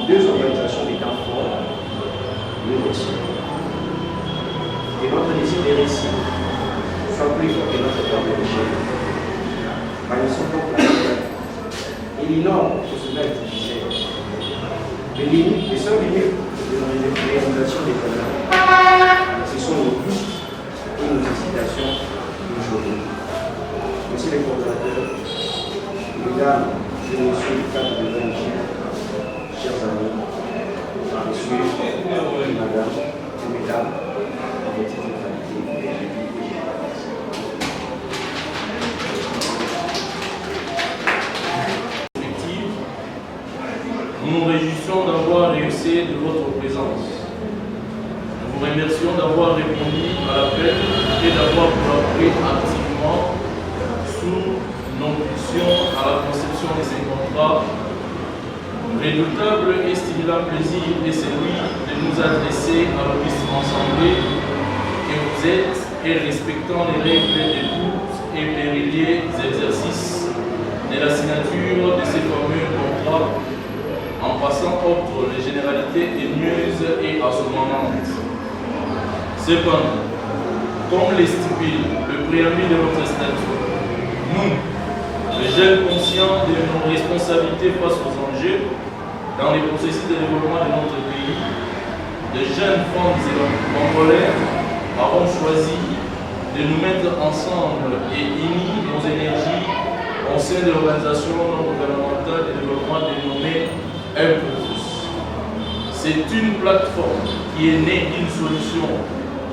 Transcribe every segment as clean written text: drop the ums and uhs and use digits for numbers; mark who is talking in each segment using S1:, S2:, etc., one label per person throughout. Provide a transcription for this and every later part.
S1: Deux organisations d'État forts le récit. Et notre désir des récits soit plus fort que notre temps de péché. Car ils sont donc là. Et l'innove pour se mettre difficile. Les seules limites de la réalisation des problèmes, ce sont nos buts et nos incitations d'aujourd'hui. Monsieur les coordonnateurs, mesdames et messieurs du cadre de l'ONG, chers amis, messieurs, madame et mesdames, en votre totalité,
S2: nous nous réjouissons d'avoir réussi de votre présence. Nous vous remercions d'avoir répondu à l'appel et d'avoir collaboré activement sous l'impulsion à la conception de ces contrats. Redoutable et stimulant plaisir est celui de nous adresser à l'Obisque Assemblée que vous êtes et respectant les règles de tous et périlleux exercices de la signature de ces fameux contrats en passant outre les généralités haineuses et assommantes. Cependant, comme le stipule le préambule de notre statut, nous, les jeunes conscients de nos responsabilités face aux enjeux dans les processus de développement de notre pays, les jeunes femmes et congolais avons choisi de nous mettre ensemble et unir nos énergies au sein de l'organisation non gouvernementale de développement dénommée Un pour tous. C'est une plateforme qui est née d'une solution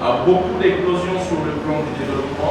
S2: à beaucoup d'éclosions sur le plan du développement.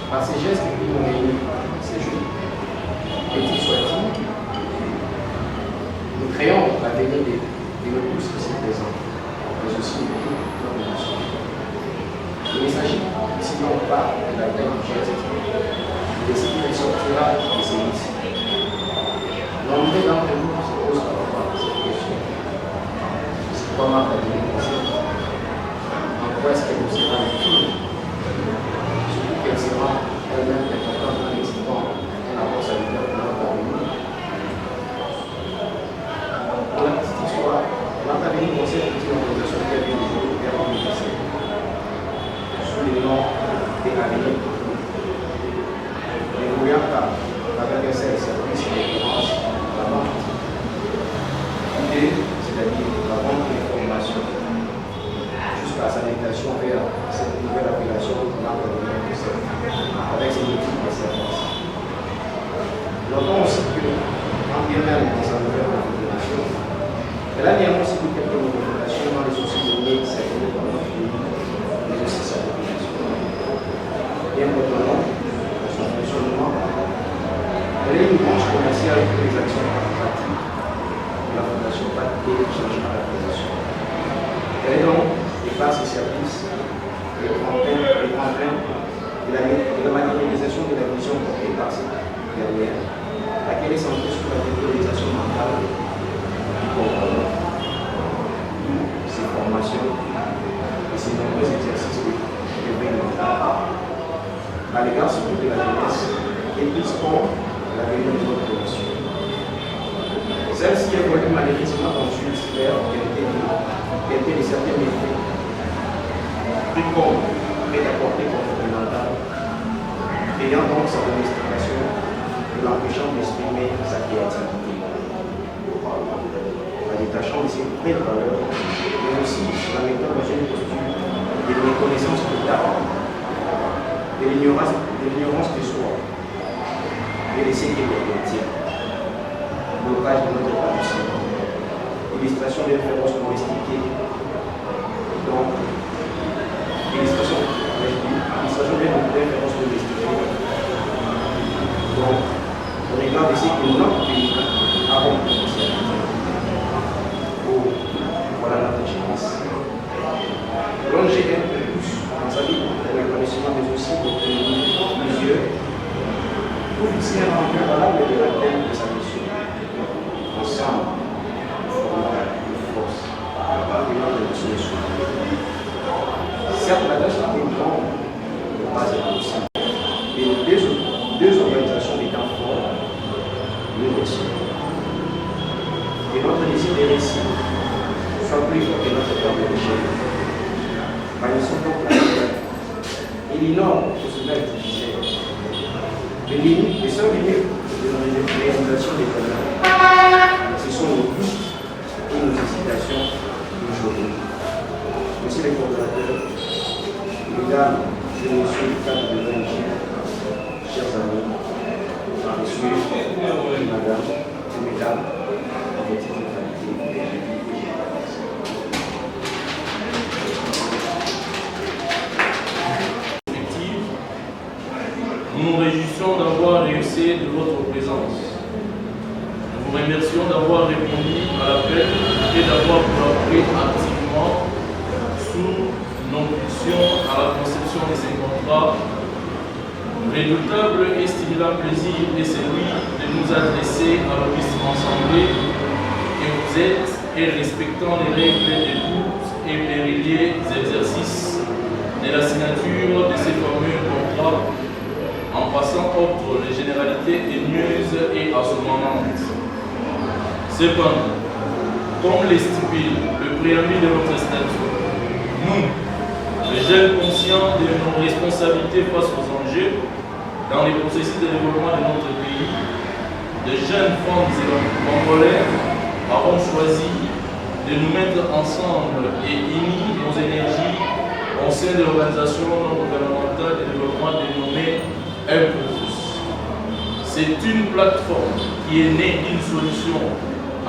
S3: Par ces gestes qui nous réunissent, ces jours, petits soient-ils, nous créons l'avenir de nous tous ici présents, mais aussi de toute notre nation. Il ne s'agit ici non pas de la taille du geste, mais de ce qui ressortira de ces listes. Nombreux d'entre nous se posent parfois cette question. C'est quoi ma famille concept? En quoi est-ce qu'elle nous sera utile? Surtout qu'elle sera elle-même importante en expliquant un apport sanitaire pour notre avenir. Pour la petite histoire, notre avenir concept est une organisation qui a été développée vers 2017 sous le nom d'Avenir. Évoluant avec un seul service de référence, la vente. L'idée, c'est-à-dire la vente de l'information jusqu'à sa négation vers cette nouvelle appellation de marque d'avenir concept avec ses multiples services. Notons aussi que, en bien même dans sa nouvelle configuration, elle a néanmoins aussi quelques modifications dans les soucis de données servis par notre pays, mais aussi sa population. Bien qu'autrement, dans son fonctionnement, elle est une branche commerciale pour les actions pratiques de la Fondation PAC et l'échange à la Fondation. Elle est donc, et par ses services, le tremplin de la matérialisation de la vision portée par cette dernière, laquelle est centrée sur la valorisation mentale du comportement, ses formations et ses nombreux exercices de réveil mental à l'égard surtout de la jeunesse et du sport à l'avenir de notre nation. Celle-ci évolue malheureusement dans une sphère teintée de certains métiers, pris comme prêt à porter comportemental, ayant donc sa domestication et l'empêchant d'exprimer sa créativité. La détachant de ses vraies valeurs, mais aussi la mettant dans une posture de méconnaissance totale, de l'ignorance de soi et de ce qui le contient. Blocage de notre tradition, illustration d'un féroce domestiqué, donc illustration d'un féroce domestiqué, donc au regard de ce que notre pays a comme potentialité. Voilà notre jeunesse. Plonger un peu plus dans sa vie pour le reconnaissement des aussi de plusieurs, pour fixer un rendu valable de la thème de sa mission. Ensemble, nous formons une force, et non de solution. Certes, la tâche est grande, mais pas impossible. Et deux organisations des temps forts, nous aussi. Et notre désir des récits soit plus fort que notre temps de recherche. Bannissons donc la terre. Il ignore que cela est difficile. Les seules limites de la réalisation des programmes, ce sont nos doutes et nos hésitations d'aujourd'hui. Monsieur les coordonnateurs, mesdames et messieurs du cadre de l'ONG, chers amis, messieurs, madame et mesdames, en petite qualité,
S2: nous nous réjouissons d'avoir réussi de votre présence. Nous Nous remercions d'avoir répondu à l'appel et d'avoir collaboré activement sous l'impulsion à la conception de ces contrats. Redoutable et stimulant plaisir est celui de nous adresser à l'Auguste Assemblée que vous êtes et respectant les règles de tous et périllés exercices de la signature de ces fameux contrats en passant outre les généralités haineuses et assommantes. Cependant, comme le stipule le préambule de notre statut, nous, les jeunes conscients de nos responsabilités face aux enjeux dans les processus de développement de notre pays, de jeunes femmes congolais avons choisi de nous mettre ensemble et unir nos énergies au sein de l'organisation non gouvernementale de développement dénommée Un pour tous. C'est une plateforme qui est née d'une solution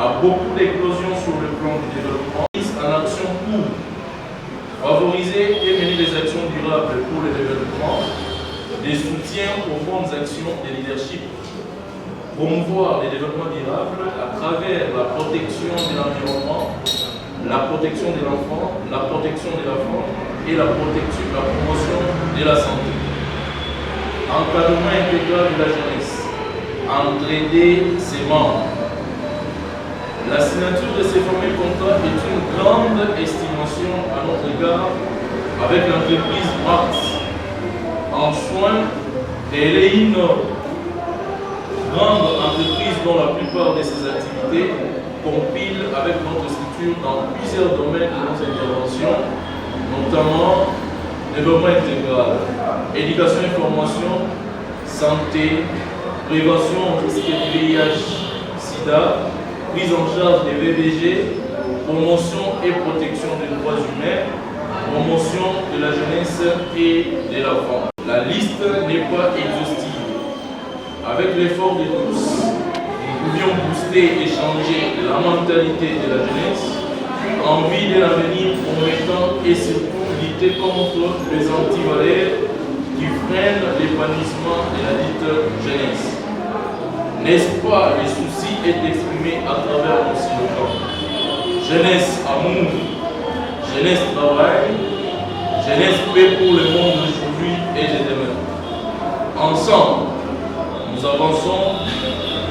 S2: à beaucoup d'éclosions sur le plan du développement, en action pour favoriser et mener des actions durables pour le développement, des soutiens aux bonnes actions de leadership, promouvoir le développement durable à travers la protection de l'environnement, la protection de l'enfant, la protection de la femme et la promotion de la santé. Encadrement intégral de la jeunesse, entraider ses membres. La signature de ces fameux contrats est une grande estimation à notre égard avec l'entreprise Mars en soins et une grande entreprise dont la plupart de ses activités compilent avec notre structure dans plusieurs domaines de nos interventions, notamment développement intégral, éducation et formation, santé, prévention au risque de VIH-Sida, prise en charge des VBG, promotion et protection des droits humains, promotion de la jeunesse et de l'enfant. La liste n'est pas exhaustive. Avec l'effort de tous, nous pouvions booster et changer la mentalité de la jeunesse, envie de l'avenir promettant et surtout lutter contre les antivaleurs qui freinent l'épanouissement de la dite jeunesse. N'est-ce pas, le souci est exprimé à travers nos slogans. Jeunesse amour, jeunesse travail, jeunesse paix pour le monde d'aujourd'hui et de demain. Ensemble, nous avançons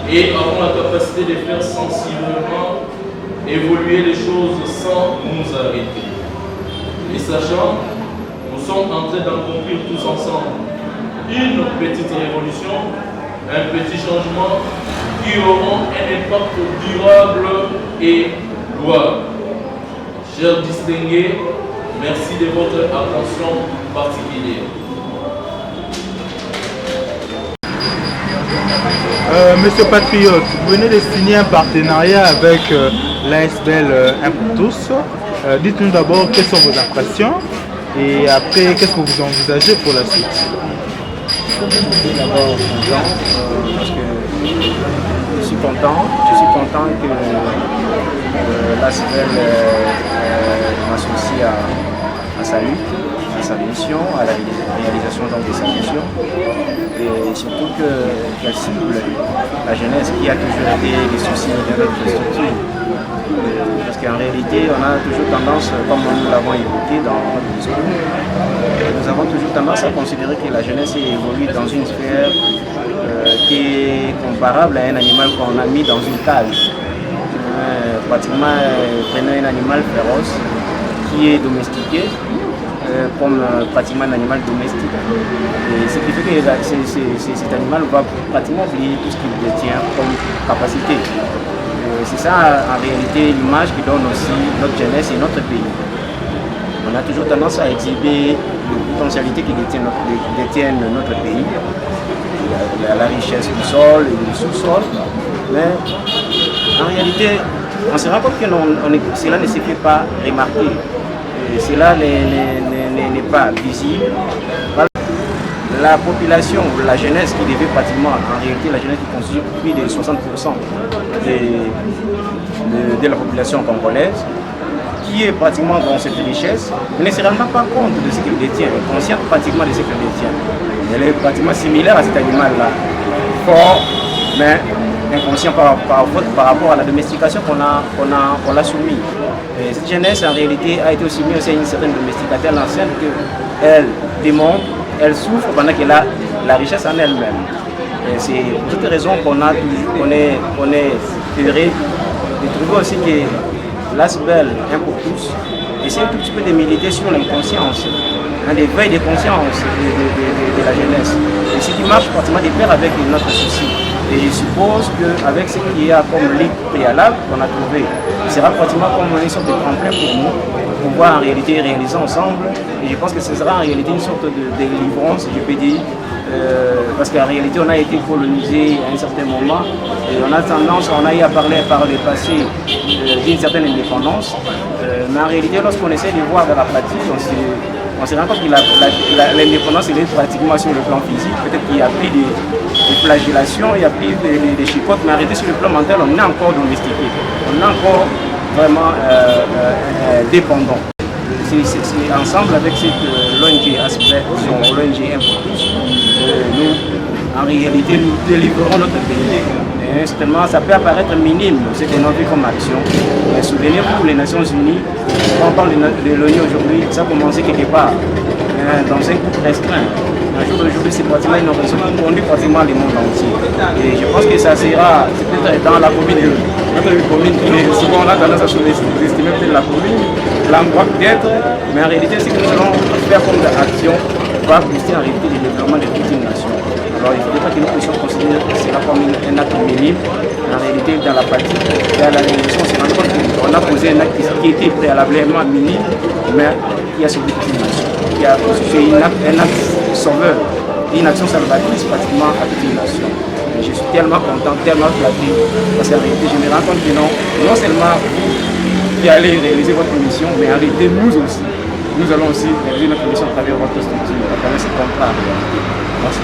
S2: et avons la capacité de faire sensiblement évoluer les choses sans nous arrêter. Et sachant, nous sommes en train d'accomplir tous ensemble une petite révolution, un petit changement qui auront un impact durable et louable. Chers distingués, merci de votre attention particulière.
S4: Monsieur Patriote, vous venez de signer un partenariat avec l'ASBL Un pour tous. Dites-nous d'abord quelles sont vos impressions et après qu'est-ce que vous envisagez pour la suite.
S3: Je suis d'abord content parce que je suis content que l'ASBL m'associe à sa lutte, à sa mission, à la réalisation de sa mission. Et surtout qu'elle cible la jeunesse qui a toujours été des soucis de notre structure. Parce qu'en réalité, on a toujours tendance, comme nous l'avons évoqué dans notre discours, nous avons toujours tendance à considérer que la jeunesse évolue dans une sphère qui est comparable à un animal qu'on a mis dans une cage. Pratiquement, prenez un animal féroce qui est domestiqué, comme pratiquement un animal domestique. Et ce qui fait que cet animal va pratiquement oublier tout ce qu'il détient comme capacité. C'est ça en réalité l'image qui donne aussi notre jeunesse et notre pays. On a toujours tendance à exhiber les potentialités qui détiennent notre pays, la richesse du sol et du sous-sol, mais en réalité on se rend compte que cela ne se fait pas remarquer. Cela n'est pas visible. La population, la jeunesse qui devait pratiquement, en réalité la jeunesse qui constitue plus de 60% de la population congolaise, qui est pratiquement dans cette richesse, ne se rend pas compte de ce qu'elle détient, est consciente pratiquement de ce qu'elle détient. Elle est pratiquement similaire à cet animal-là, fort, mais inconscient par rapport à la domestication qu'on l'a soumis. Et cette jeunesse, en réalité, a été aussi mise aussi à une certaine domestication ancienne qu'elle démontre, elle souffre pendant qu'elle a la richesse en elle-même. C'est pour toutes les raisons qu'on est heureux de trouver aussi que l'ASBEL, un pour tous, essaie un tout petit peu de militer sur l'inconscience, l'éveil des consciences de la jeunesse. Et ce qui marche pratiquement de pair avec notre souci. Et je suppose qu'avec ce qu'il y a comme ligne préalable qu'on a trouvé, il sera pratiquement comme une sorte de tremplin pour nous, pour pouvoir en réalité réaliser ensemble. Et je pense que ce sera en réalité une sorte de délivrance, je peux dire, parce qu'en réalité on a été colonisé à un certain moment et on a tendance, on a eu à parler par le passé d'une certaine indépendance, mais en réalité lorsqu'on essaie de voir dans la pratique, on se rend compte que l'indépendance est pratiquement sur le plan physique. Peut-être qu'il y a pris des flagellations, il y a pris des chicottes, mais en réalité sur le plan mental on est encore domestiqué, on est encore vraiment dépendant. C'est ensemble avec cette l'ONG Aspect, l'ONG Un pour tous, nous, en réalité, nous délivrerons notre pays. Et certainement, ça peut apparaître minime, ce que nous avons comme action. Mais souvenez-vous, les Nations Unies, quand on parle de l'ONU aujourd'hui, ça a commencé quelque part, dans un groupe restreint. Un jour d'aujourd'hui, c'est pratiquement une organisation qui conduit pratiquement le monde entier. Et je pense que ça sera peut-être dans la commune, notre commune qui est souvent là, tendance à sous-estimer peut-être la commune, l'endroit peut-être, mais en réalité, ce que nous allons faire comme action va booster en réalité le développement de toute une nation. Alors il ne faudrait pas que nous puissions considérer que cela comme un acte minime. En réalité, dans la pratique, dans la révolution, on se rend compte qu'on a posé un acte qui était préalablement minime, mais qui a sauvé toute une nation, qui a constitué un acte sauveur, une action salvatrice pratiquement à toute une nation. Et je suis tellement content, tellement flatté, parce qu'en réalité, je me rends compte que non seulement vous qui allez réaliser votre mission, mais en réalité, nous aussi, nous allons aussi réaliser notre mission à travers votre structure, à travers ce contrat. Merci.